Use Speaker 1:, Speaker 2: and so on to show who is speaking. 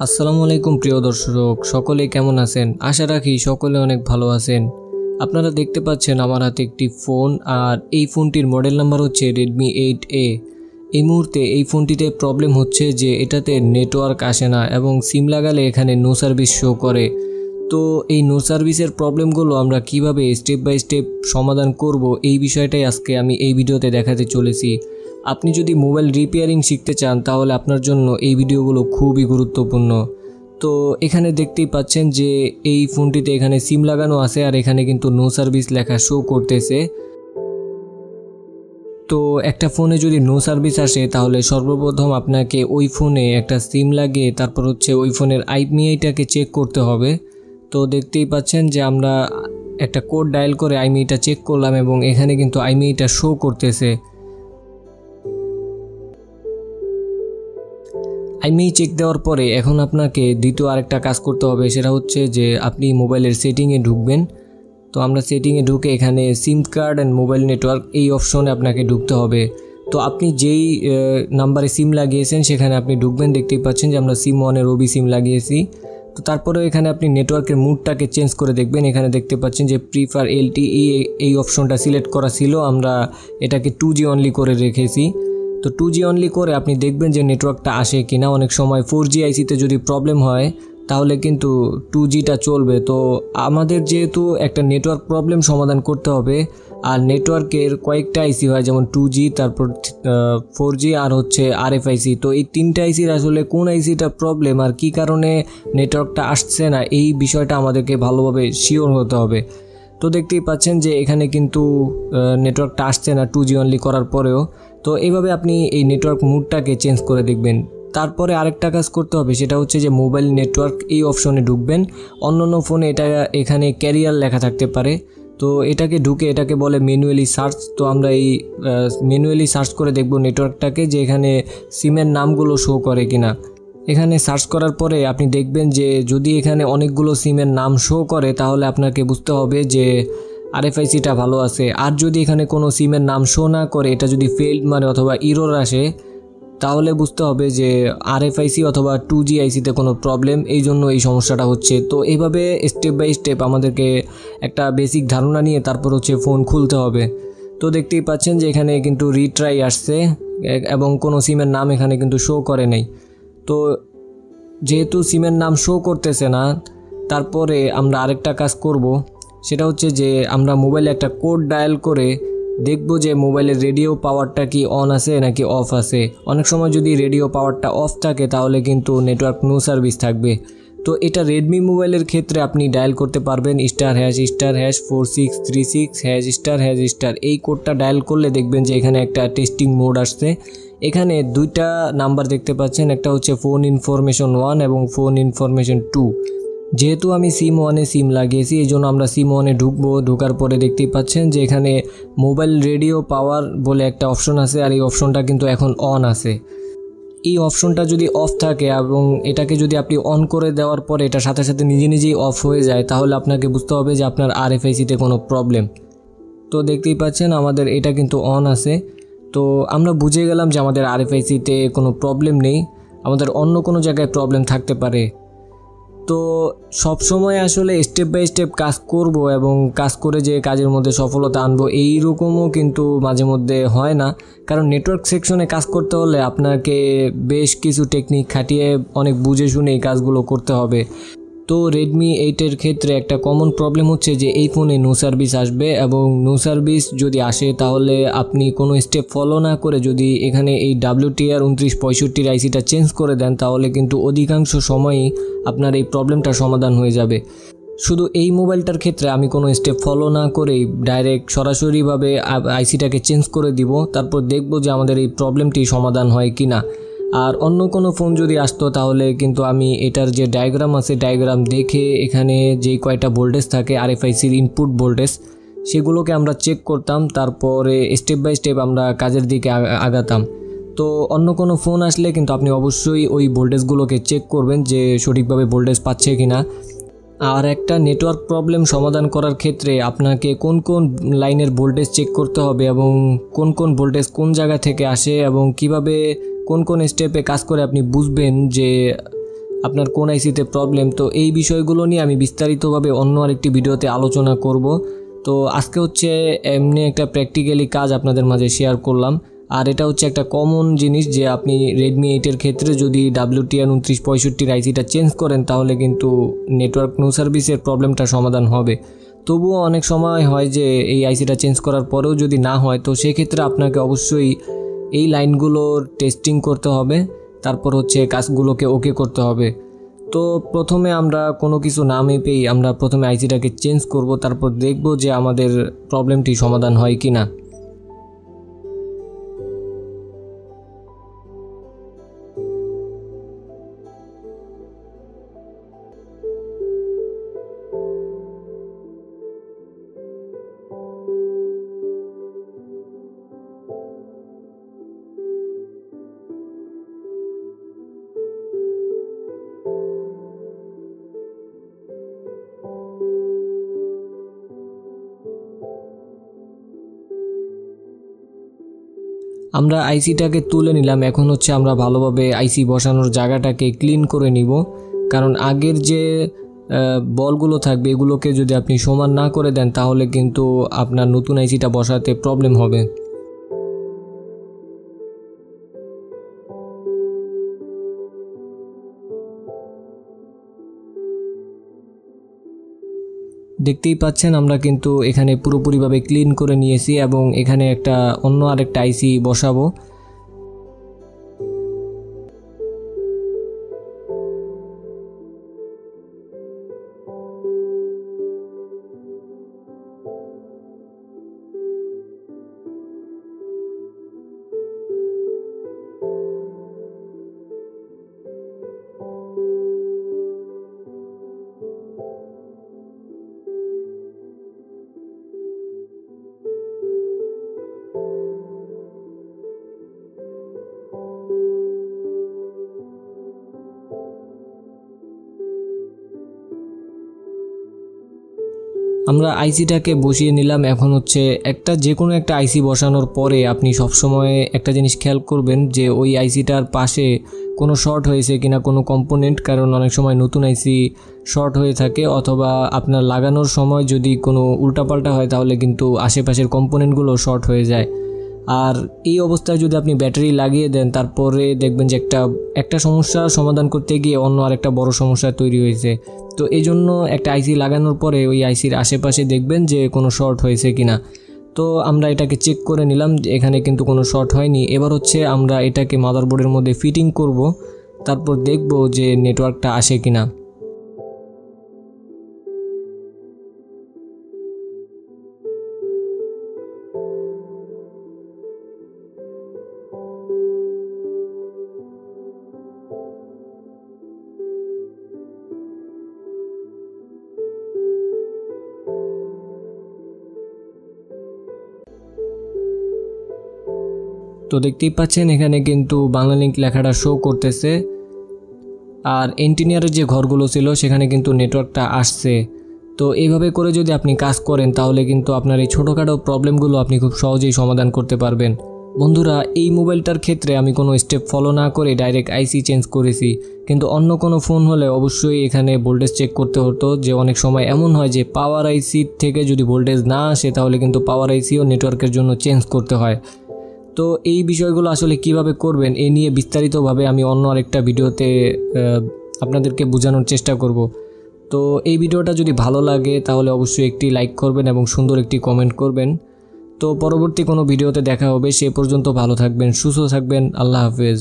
Speaker 1: আসসালামু আলাইকুম প্রিয় দর্শক, সকলে কেমন আছেন? আশা রাখি সকলে অনেক ভালো আছেন। আপনারা দেখতে পাচ্ছেন আমার হাতে একটি ফোন, আর এই ফোনটির মডেল নাম্বার হচ্ছে Redmi 8A। এই মুহূর্তে এই ফোনটিতে প্রবলেম হচ্ছে যে এটাতে নেটওয়ার্ক আসে না এবং সিম লাগালে এখানে নো সার্ভিস শো করে। তো এই নো সার্ভিসের প্রবলেমগুলো আমরা কিভাবে স্টেপ বাই স্টেপ সমাধান করব, এই বিষয়টাই আজকে আমি এই ভিডিওতে দেখাতে চলেছি। আপনি যদি মোবাইল রিপেয়ারিং শিখতে চান তাহলে আপনার জন্য এই ভিডিওগুলো খুবই গুরুত্বপূর্ণ। তো এখানে দেখতেই পাচ্ছেন যে এই ফোনটিতে এখানে সিম লাগানো আছে আর এখানে কিন্তু নো সার্ভিস লেখা শো করতেছে। তো একটা ফোনে যদি নো সার্ভিস আসে তাহলে সর্বপ্রথম আপনাকে ওই ফোনে একটা সিম লাগিয়ে তারপর হচ্ছে ওই ফোনের আইএমইআইটাকে চেক করতে হবে। তো দেখতেই পাচ্ছেন যে আমরা একটা কোড ডায়াল করে আইএমইআইটা চেক করলাম এবং এখানে কিন্তু আইএমইআইটা শো করতেছে। আইএমইআই চেক দেওয়ার পরে এখন আপনাকে দ্বিতীয় আরেকটা কাজ করতে হবে, সেটা হচ্ছে যে আপনি মোবাইলের সেটিংয়ে ঢুকবেন। তো আমরা সেটিংয়ে ঢুকে এখানে সিম কার্ড অ্যান্ড মোবাইল নেটওয়ার্ক এই অপশনে আপনাকে ঢুকতে হবে। তো আপনি যেই নাম্বারে সিম লাগিয়েছেন সেখানে আপনি ঢুকবেন। দেখতেই পাচ্ছেন যে আমরা সিম 1-এর ওবি সিম লাগিয়েছি। তো তারপরেও এখানে আপনি নেটওয়ার্কের মুডটাকে চেঞ্জ করে দেখবেন। এখানে দেখতে পাচ্ছেন যে প্রিফার LTE এই অপশনটা সিলেক্ট করা ছিল, আমরা এটাকে 2G অনলি করে রেখেছি। তো 2G অনলি করে আপনি দেখবেন যে নেটওয়ার্কটা আসে কিনা। অনেক সময় 4G আইসিতে যদি প্রবলেম হয় তাহলে কিন্তু 2Gটা চলবে। তো আমাদের যেহেতু একটা নেটওয়ার্ক প্রবলেম সমাধান করতে হবে, আর নেটওয়ার্কের কয়েকটা আইসি হয়, যেমন 2G, তারপর 4G আর হচ্ছে RFIC। তো এই তিনটা আইসির আসলে কোন আইসিটা প্রবলেম আর কী কারণে নেটওয়ার্কটা আসছে না, এই বিষয়টা আমাদেরকে ভালোভাবে শিওর হতে হবে। তো দেখতেই পাচ্ছেন যে এখানে কিন্তু নেটওয়ার্কটা আসছে না 2G অনলি করার পরেও। তো এইভাবে আপনি এই নেটওয়ার্ক মুডটাকে চেঞ্জ করে দেখবেন। তারপরে আরেকটা কাজ করতে হবে, সেটা হচ্ছে যে মোবাইল নেটওয়ার্ক এই অপশনে ঢুকবেন। অন্যান্য ফোনে এখানে ক্যারিয়ার লেখা থাকতে পারে। তো এটাকে ঢুকে এটাকে বলে ম্যানুয়ালি সার্চ। তো আমরা এই ম্যানুয়ালি সার্চ করে দেখব নেটওয়ার্কটাকে, যে এখানে সিমের নামগুলো শো করে কিনা। এখানে সার্চ করার পরে আপনি দেখবেন যে যদি এখানে অনেকগুলো সিমের নাম শো করে তাহলে আপনাকে বুঝতে হবে যে RFICটা ভালো আছে। আর যদি এখানে কোনো সিমের নাম শো না করে, এটা যদি ফেইল্ড মানে অথবা ইরর আসে, তাহলে বুঝতে হবে যে RFIC অথবা 2G আইসিতে কোনো প্রবলেম, এই জন্য এই সমস্যাটা হচ্ছে। তো এইভাবে স্টেপ বাই স্টেপ আমাদেরকে একটা বেসিক ধারণা নিয়ে তারপর হচ্ছে ফোন খুলতে হবে। তো দেখতেই পাচ্ছেন যে এখানে কিন্তু রিট্রাই আসছে এবং কোনো সিমের নাম এখানে কিন্তু শো করে নাই। তো যেহেতু সিমের নাম শো করতেছে না, তারপরে আমরা আরেকটা কাজ করব, সেটা হচ্ছে যে আমরা মোবাইলে একটা কোড ডায়াল করে দেখব যে মোবাইলের রেডিও পাওয়ারটা কি অন আছে নাকি অফ আছে। অনেক সময় যদি রেডিও পাওয়ারটা অফ থাকে তাহলে কিন্তু নেটওয়ার্ক নো সার্ভিস থাকবে। তো এটা রেডমি মোবাইলের ক্ষেত্রে আপনি ডায়াল করতে পারবেন ***4636# এই কোডটা ডায়াল করলে দেখবেন যে এখানে একটা টেস্টিং মোড আসছে। এখানে দুইটা নাম্বার দেখতে পাচ্ছেন, একটা হচ্ছে ফোন ইনফরমেশন 1 এবং ফোন ইনফরমেশন 2। যেহেতু আমি সিম 1-এ সিম লাগিয়েছি এই জন্য আমরা সিম 1-এ ঢুকবো। ঢোকার পরে দেখতেই পাচ্ছেন যে এখানে মোবাইল রেডিও পাওয়ার বলে একটা অপশন আছে, আর এই অপশনটা কিন্তু এখন অন আছে। এই অপশনটা যদি অফ থাকে এবং এটাকে যদি আপনি অন করে দেওয়ার পরে এটা সাথে সাথে নিজেই অফ হয়ে যায়, তাহলে আপনাকে বুঝতে হবে যে আপনার RFICতে কোনো প্রবলেম। তো দেখতেই পাচ্ছেন আমাদের এটা কিন্তু অন আছে। তো আমরা বুঝে গেলাম যে আমাদের RFICতে কোনো প্রবলেম নেই, আমাদের অন্য কোনো জায়গায় প্রবলেম থাকতে পারে। তো সব সময় আসলে স্টেপ বাই স্টেপ কাজ করব এবং কাজ করে যে কাজের মধ্যে সফলতা আনবো এই রকমও কিন্তু মাঝে মধ্যে হয় না, কারণ নেটওয়ার্ক সেকশনে কাজ করতে হলে আপনাকে বেশ কিছু টেকনিক খাটিয়ে অনেক বুঝে শুনে এই কাজগুলো করতে হবে। তো Redmi 8-এর ক্ষেত্রে একটা কমন প্রবলেম হচ্ছে যে এই ফোনে নো সার্ভিস আসবে, এবং নো সার্ভিস যদি আসে তাহলে আপনি কোনো স্টেপ ফলো না করে যদি এখানে এই WTR 2965 আইসিটা চেঞ্জ করে দেন তাহলে কিন্তু অধিকাংশ সময়ই আপনার এই প্রবলেমটা সমাধান হয়ে যাবে। শুধু এই মোবাইলটার ক্ষেত্রে আমি কোনো স্টেপ ফলো না করেই ডাইরেক্ট সরাসরিভাবে আইসিটাকে চেঞ্জ করে দিব, তারপর দেখব যে আমাদের এই প্রবলেমটি সমাধান হয় কি না। আর অন্য কোনো ফোন যদি আসতো তাহলে কিন্তু আমি এটার যে ডায়াগ্রাম আছে ডায়াগ্রাম দেখে এখানে যেই কয়টা ভোল্টেজ থাকে RFICর ইনপুট ভোল্টেজ সেগুলোকে আমরা চেক করতাম, তারপরে স্টেপ বাই স্টেপ আমরা কাজের দিকে আগাতাম। তো অন্য কোনো ফোন আসলে কিন্তু আপনি অবশ্যই ওই ভোল্টেজগুলোকে চেক করবেন যে সঠিকভাবে ভোল্টেজ পাচ্ছে কিনা। আর একটা নেটওয়ার্ক প্রবলেম সমাধান করার ক্ষেত্রে আপনাকে কোন কোন লাইনের ভোল্টেজ চেক করতে হবে এবং কোন কোন ভোল্টেজ কোন জায়গা থেকে আসে এবং কিভাবে কোন কোন স্টেপে কাজ করে আপনি বুঝবেন যে আপনার কোন আইসিতে প্রবলেম। তো এই বিষয়গুলো নিয়ে আমি বিস্তারিতভাবে অন্য আরেকটি ভিডিওতে আলোচনা করব। তো আজকে হচ্ছে এমনি একটা প্র্যাকটিক্যালি কাজ আপনাদের মাঝে শেয়ার করলাম। আর এটা হচ্ছে একটা কমন জিনিস যে আপনি রেডমি 8-এর ক্ষেত্রে যদি WTR 2965 আইসিটা চেঞ্জ করেন তাহলে কিন্তু নেটওয়ার্ক নো সার্ভিসের প্রবলেমটা সমাধান হবে। তবুও অনেক সময় হয় যে এই আইসিটা চেঞ্জ করার পরেও যদি না হয়, তো সেক্ষেত্রে আপনাকে অবশ্যই এই লাইনগুলোর টেস্টিং করতে হবে, তারপর হচ্ছে কাজগুলোকে ওকে করতে হবে। তো প্রথমে আমরা কোনো কিছু না মেপেই আমরা প্রথমে আইসিটাকে চেঞ্জ করব, তারপর দেখব যে আমাদের প্রবলেমটি সমাধান হয় কি না। আমরা আইসিটাকে তুলে নিলাম। এখন হচ্ছে আমরা ভালোভাবে আইসি বসানোর জায়গাটাকে ক্লিন করে নিব, কারণ আগের যে বলগুলো থাকবে এগুলোকে যদি আপনি সমান না করে দেন তাহলে কিন্তু আপনার নতুন আইসিটা বসাতে প্রবলেম হবে। দেখতেই পাচ্ছেন আমরা কিন্তু এখানে পুরোপুরিভাবে ক্লিন করে নিয়েছি এবং এখানে একটা অন্য আরেকটা আইসি বসাবো। আমরা আইসিটাকে বসিয়ে নিলাম। এখন হচ্ছে যে কোনো একটা আইসি বসানোর পরে আপনি সবসময় একটা জিনিস খেয়াল করবেন যে ওই আইসিটার পাশে কোনো শর্ট হয়েছে কিনা কোনো কম্পোনেন্ট, কারণ অনেক সময় নতুন আইসি শর্ট হয়ে থাকে, অথবা আপনার লাগানোর সময় যদি কোনো উল্টাপাল্টা হয় তাহলে কিন্তু আশেপাশের কম্পোনেন্টগুলো শর্ট হয়ে যায়। আর এই অবস্থায় যদি আপনি ব্যাটারি লাগিয়ে দেন তারপরে দেখবেন যে একটা সমস্যা সমাধান করতে গিয়ে অন্য আরেকটা বড় সমস্যা তৈরি হয়েছে। তো এই জন্য একটা আইসি লাগানোর পরে ওই আইসির আশেপাশে দেখবেন যে কোনো শর্ট হয়েছে কিনা। তো আমরা এটাকে চেক করে নিলাম যে এখানে কিন্তু কোনো শর্ট হয়নি। এবার হচ্ছে আমরা এটাকে মাদারবোর্ডের মধ্যে ফিটিং করব, তারপর দেখব যে নেটওয়ার্কটা আসে কিনা। তো দেখতেই পাচ্ছেন এখানে কিন্তু বাংলালিংক লেখাটা শো করতেছে, আর ইঞ্জিনিয়ারের যে ঘরগুলো ছিল সেখানে কিন্তু নেটওয়ার্কটা আসছে। তো এইভাবে করে যদি আপনি কাজ করেন তাহলে কিন্তু আপনার এই ছোটোখাটো প্রবলেমগুলো আপনি খুব সহজেই সমাধান করতে পারবেন। বন্ধুরা, এই মোবাইলটার ক্ষেত্রে আমি কোনো স্টেপ ফলো না করে ডাইরেক্ট আইসি চেঞ্জ করেছি, কিন্তু অন্য কোনো ফোন হলে অবশ্যই এখানে ভোল্টেজ চেক করতে হতো। যে অনেক সময় এমন হয় যে পাওয়ার আইসি থেকে যদি ভোল্টেজ না আসে তাহলে কিন্তু পাওয়ার আইসিও নেটওয়ার্কের জন্য চেঞ্জ করতে হয়। তো এই বিষয়গুলো আসলে কিভাবে করবেন এ নিয়ে বিস্তারিতভাবে আমি অন্য আরেকটা ভিডিওতে আপনাদেরকে বোঝানোর চেষ্টা করব। তো এই ভিডিওটা যদি ভালো লাগে তাহলে অবশ্যই একটি লাইক করবেন এবং সুন্দর একটি কমেন্ট করবেন। তো পরবর্তী কোনো ভিডিওতে দেখা হবে, সে পর্যন্ত ভালো থাকবেন, সুস্থ থাকবেন। আল্লাহ হাফেজ।